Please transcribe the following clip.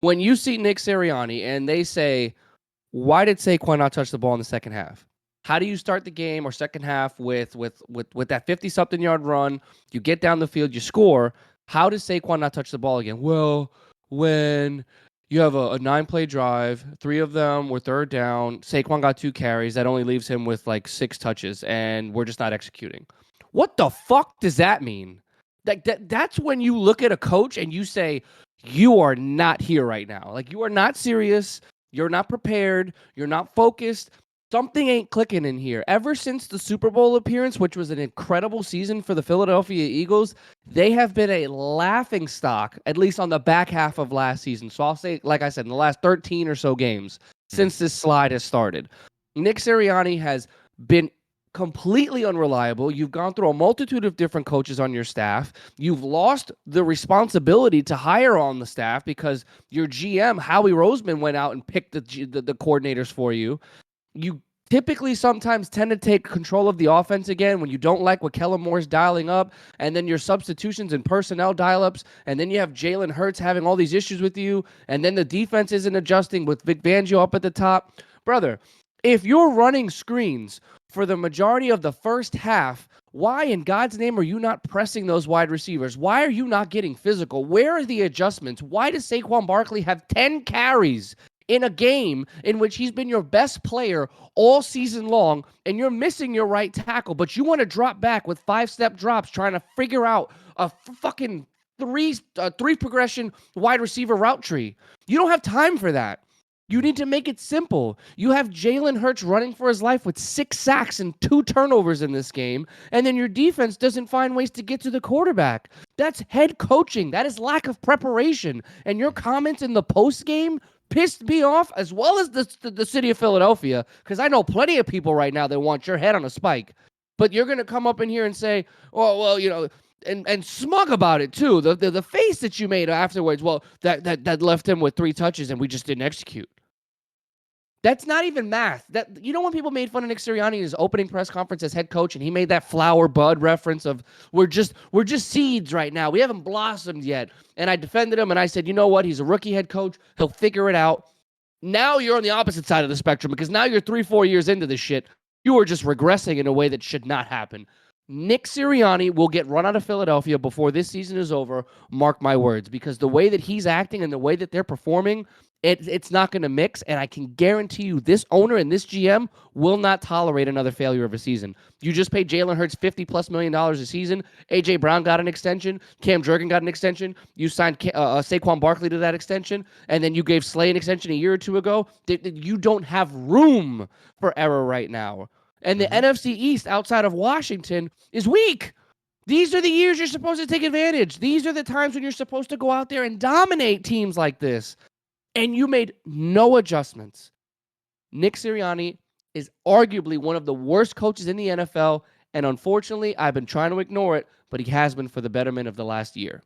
when you see Nick Sirianni and they say, why did Saquon not touch the ball in the second half? How do you start the game or second half with that 50-something yard run? You get down the field, you score. How does Saquon not touch the ball again? Well, when you have a 9-play drive, 3 of them were third down, Saquon got 2 carries. That only leaves him with like 6 touches, and we're just not executing. What the fuck does that mean? That's when you look at a coach and you say, you are not here right now. Like, you are not serious. You're not prepared. You're not focused. Something ain't clicking in here. Ever since the Super Bowl appearance, which was an incredible season for the Philadelphia Eagles, they have been a laughing stock, at least on the back half of last season. So I'll say, like I said, in the last 13 or so games since this slide has started, Nick Sirianni has been completely unreliable. You've gone through a multitude of different coaches on your staff. You've lost the responsibility to hire on the staff because your GM, Howie Roseman, went out and picked the coordinators for you. You typically sometimes tend to take control of the offense again when you don't like what Kellen Moore's dialing up, and then your substitutions and personnel dial-ups, and then you have Jalen Hurts having all these issues with you, and then the defense isn't adjusting with Vic Fangio up at the top. Brother, if you're running screens for the majority of the first half, why in God's name are you not pressing those wide receivers? Why are you not getting physical? Where are the adjustments? Why does Saquon Barkley have 10 carries in a game in which he's been your best player all season long, and you're missing your right tackle, but you want to drop back with 5-step drops trying to figure out a fucking three progression wide receiver route tree? You don't have time for that. You need to make it simple. You have Jalen Hurts running for his life with 6 sacks and 2 turnovers in this game, and then your defense doesn't find ways to get to the quarterback. That's head coaching. That is lack of preparation. And your comments in the post game pissed me off, as well as the city of Philadelphia, because I know plenty of people right now that want your head on a spike. But you're going to come up in here and say, oh, well, you know, and smug about it too. The face that you made afterwards, well, that left him with 3 touches and we just didn't execute. That's not even math. That, you know, when people made fun of Nick Sirianni in his opening press conference as head coach, and he made that flower bud reference of we're just seeds right now. We haven't blossomed yet. And I defended him, and I said, you know what? He's a rookie head coach. He'll figure it out. Now you're on the opposite side of the spectrum because now you're 3-4 years into this shit. You are just regressing in a way that should not happen. Nick Sirianni will get run out of Philadelphia before this season is over, mark my words, because the way that he's acting and the way that they're performing, it's not going to mix, and I can guarantee you this owner and this GM will not tolerate another failure of a season. You just paid Jalen Hurts $50+ million a season. A.J. Brown got an extension. Cam Jurgen got an extension. You signed Saquon Barkley to that extension, and then you gave Slay an extension a year or 2 ago. You don't have room for error right now. And the NFC East outside of Washington is weak. These are the years you're supposed to take advantage. These are the times when you're supposed to go out there and dominate teams like this. And you made no adjustments. Nick Sirianni is arguably one of the worst coaches in the NFL, and unfortunately, I've been trying to ignore it, but he has been for the betterment of the last year.